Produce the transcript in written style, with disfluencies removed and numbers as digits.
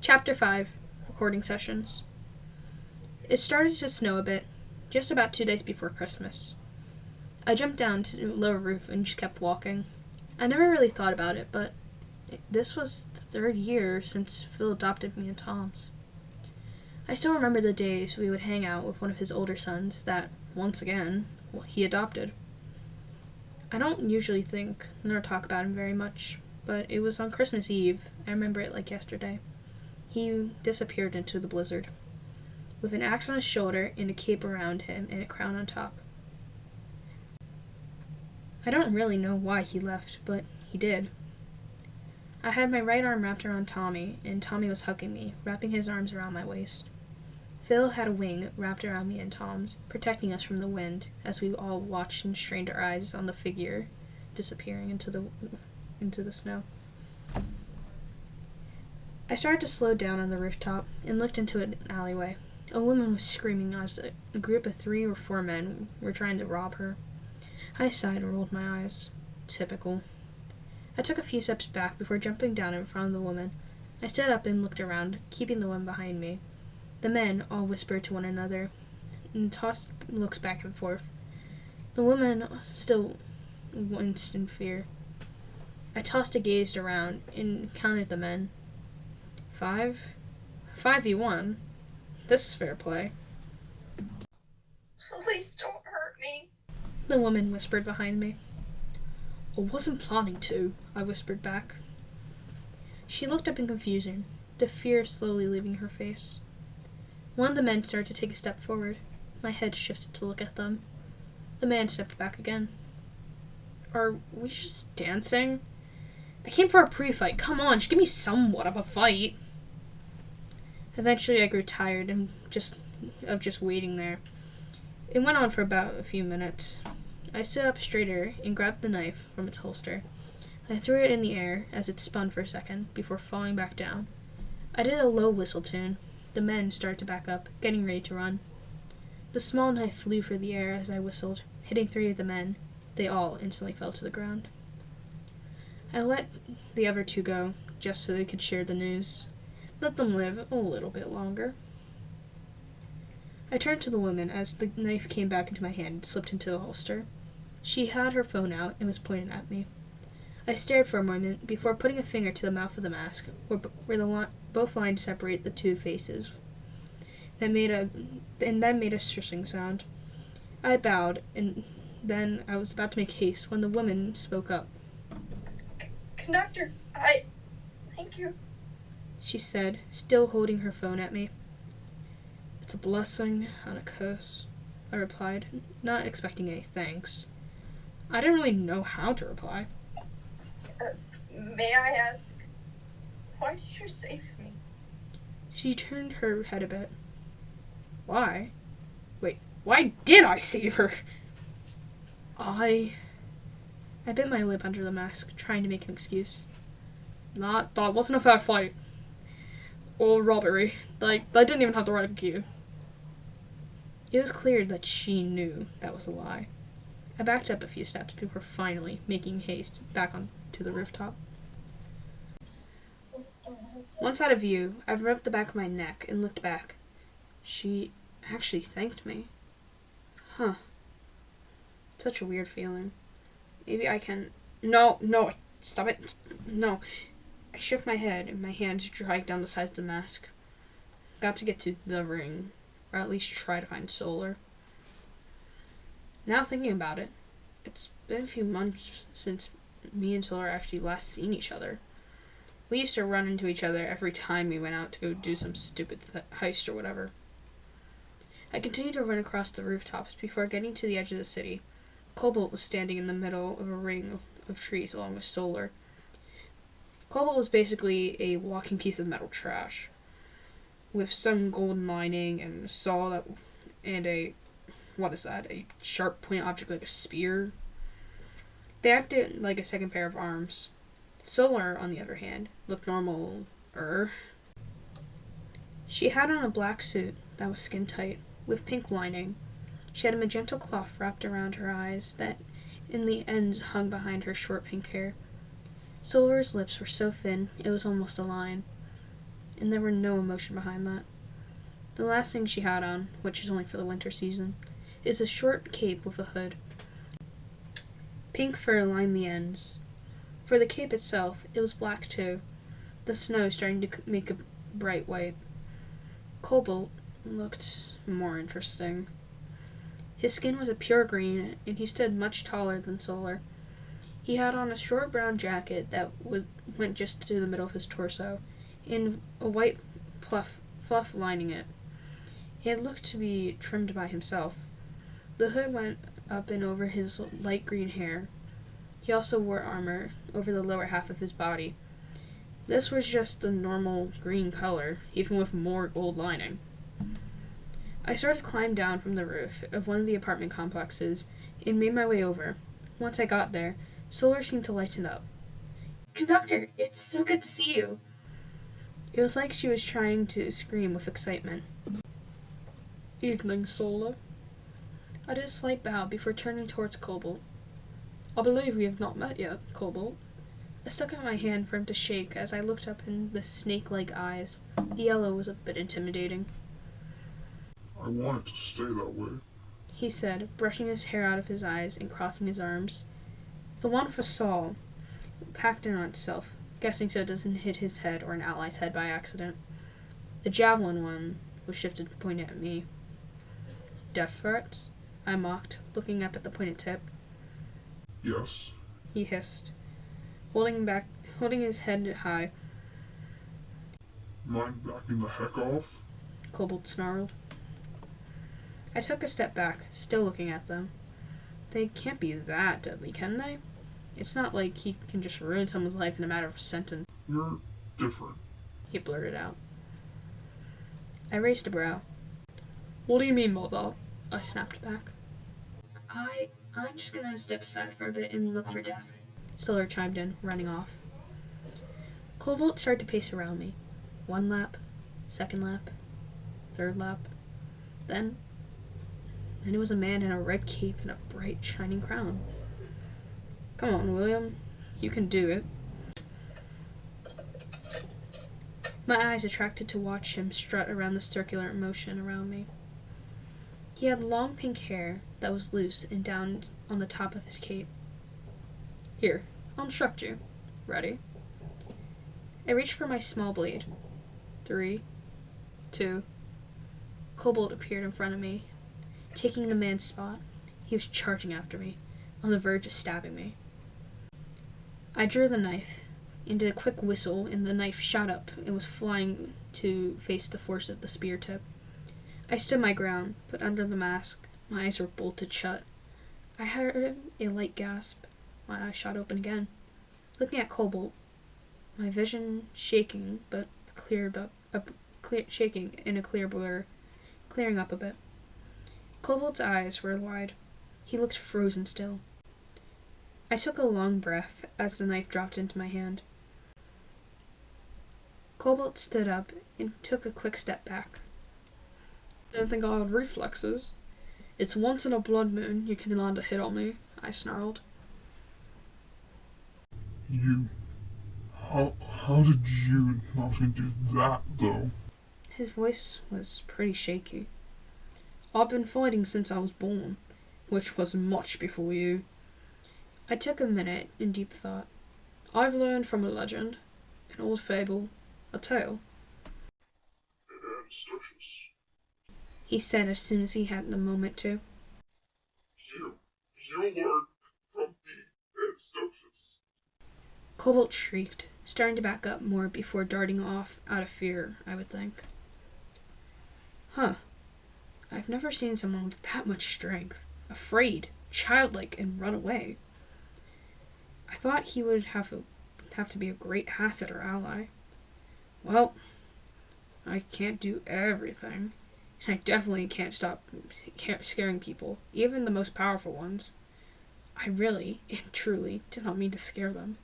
Chapter 5 Recording Sessions. It started to snow a bit, just about 2 days before Christmas. I jumped down to the lower roof and just kept walking. I never really thought about it, but this was the third year since Phil adopted me and Tom's. I still remember the days we would hang out with one of his older sons that, once again, he adopted. I don't usually think nor talk about him very much, but it was on Christmas Eve. I remember it like yesterday. He disappeared into the blizzard, with an axe on his shoulder and a cape around him and a crown on top. I don't really know why he left, but he did. I had my right arm wrapped around Tommy, and Tommy was hugging me, wrapping his arms around my waist. Phil had a wing wrapped around me and Tom's, protecting us from the wind, as we all watched and strained our eyes on the figure disappearing into the snow. I started to slow down on the rooftop and looked into an alleyway. A woman was screaming as a group of 3 or 4 men were trying to rob her. I sighed and rolled my eyes. Typical. I took a few steps back before jumping down in front of the woman. I stood up and looked around, keeping the one behind me. The men all whispered to one another and tossed looks back and forth. The woman still winced in fear. I tossed a gaze around and counted the men. 5? 5v1? This is fair play. Please don't hurt me, The woman whispered behind me. I wasn't planning to, I whispered back. She looked up in confusion, the fear slowly leaving her face. One of the men started to take a step forward. My head shifted to look at them. The man stepped back again. Are we just dancing? I came for a pre-fight. Come on, just give me somewhat of a fight. Eventually I grew tired of just waiting there. It went on for about a few minutes. I stood up straighter and grabbed the knife from its holster. I threw it in the air as it spun for a second before falling back down. I did a low whistle tune. The men started to back up, getting ready to run. The small knife flew through the air as I whistled, hitting 3 of the men. They all instantly fell to the ground. I let the other 2 go, just so they could share the news. Let them live a little bit longer. I turned to the woman as the knife came back into my hand and slipped into the holster. She had her phone out and was pointing at me. I stared for a moment before putting a finger to the mouth of the mask, where both lines separate the 2 faces. Then made a shushing sound. I bowed, and then I was about to make haste when the woman spoke up. Conductor, thank you. She said, still holding her phone at me. It's a blessing and a curse, I replied, not expecting any thanks. I didn't really know how to reply. May I ask, why did you save me? She turned her head a bit. Why? Wait, why did I save her? I bit my lip under the mask, trying to make an excuse. That wasn't a fair fight. Or robbery. I didn't even have the right to kill you. It was clear that she knew that was a lie. I backed up a few steps before finally making haste back onto the rooftop. Once out of view, I rubbed the back of my neck and looked back. She actually thanked me. Huh. Such a weird feeling. Maybe I can... No, stop it. No. I shook my head and my hands dragged down the sides of the mask. Got to get to the ring, or at least try to find Solar. Now thinking about it, it's been a few months since me and Solar actually last seen each other. We used to run into each other every time we went out to go do some stupid heist or whatever. I continued to run across the rooftops before getting to the edge of the city. Cobalt was standing in the middle of a ring of trees along with Solar. Cobalt was basically a walking piece of metal trash, with some golden lining and a saw and a sharp point object like a spear. They acted like a second pair of arms. Solar, on the other hand, looked normal-er. She had on a black suit that was skin-tight, with pink lining. She had a magenta cloth wrapped around her eyes that in the ends hung behind her short pink hair. Solar's lips were so thin it was almost a line, and there were no emotion behind that. The last thing she had on, which is only for the winter season, is a short cape with a hood. Pink fur lined the ends. For the cape itself, it was black too, the snow starting to make a bright white. Cobalt looked more interesting. His skin was a pure green, and he stood much taller than Solar. He had on a short brown jacket that went just to the middle of his torso, and a white fluff lining it. It looked to be trimmed by himself. The hood went up and over his light green hair. He also wore armor over the lower half of his body. This was just the normal green color, even with more gold lining. I started to climb down from the roof of one of the apartment complexes and made my way over. Once I got there, Solar seemed to lighten up. "Conductor, it's so good to see you!" It was like she was trying to scream with excitement. "Evening, Solar." I did a slight bow before turning towards Cobalt. "I believe we have not met yet, Cobalt." I stuck out my hand for him to shake as I looked up in the snake-like eyes. The yellow was a bit intimidating. "I want it to stay that way," he said, brushing his hair out of his eyes and crossing his arms. The one for Saul packed in on itself, guessing so it doesn't hit his head or an ally's head by accident. The javelin one was shifted, pointing at me. "Death threats?" I mocked, looking up at the pointed tip. "Yes." He hissed, holding his head high. "Mind backing the heck off?" Cobalt snarled. I took a step back, still looking at them. They can't be that deadly, can they? It's not like he can just ruin someone's life in a matter of a sentence. "You're different." He blurted out. I raised a brow. "What do you mean by that?" I snapped back. I'm just gonna step aside for a bit and look for Death," Solar chimed in, running off. Cobalt started to pace around me. 1 lap, 2nd lap, 3rd lap. Then it was a man in a red cape and a bright, shining crown. "Come on, William. You can do it." My eyes attracted to watch him strut around the circular motion around me. He had long pink hair that was loose and down on the top of his cape. "Here, I'll instruct you. Ready?" I reached for my small blade. 3, 2. Cobalt appeared in front of me, taking the man's spot. He was charging after me, on the verge of stabbing me. I drew the knife and did a quick whistle, and the knife shot up and was flying to face the force of the spear tip. I stood my ground, but under the mask, my eyes were bolted shut. I heard a light gasp. My eyes shot open again. Looking at Cobalt, my vision shaking, but shaking in a clear blur, clearing up a bit. Cobalt's eyes were wide. He looked frozen still. I took a long breath as the knife dropped into my hand. Cobalt stood up and took a quick step back. "Didn't think I had reflexes. It's once in a blood moon you can land a hit on me," I snarled. How did you not do that, though?" His voice was pretty shaky. "I've been fighting since I was born, which was much before you." I took a minute in deep thought. "I've learned from a legend, an old fable, a tale," "And Stotius. he said as soon as he had the moment to. You learned from the Stotius." Cobalt shrieked, starting to back up more before darting off out of fear, I would think. Huh. I've never seen someone with that much strength, afraid, childlike, and run away. I thought he would have to be a great asset or ally. Well, I can't do everything, and I definitely can't stop scaring people, even the most powerful ones. I really and truly did not mean to scare them.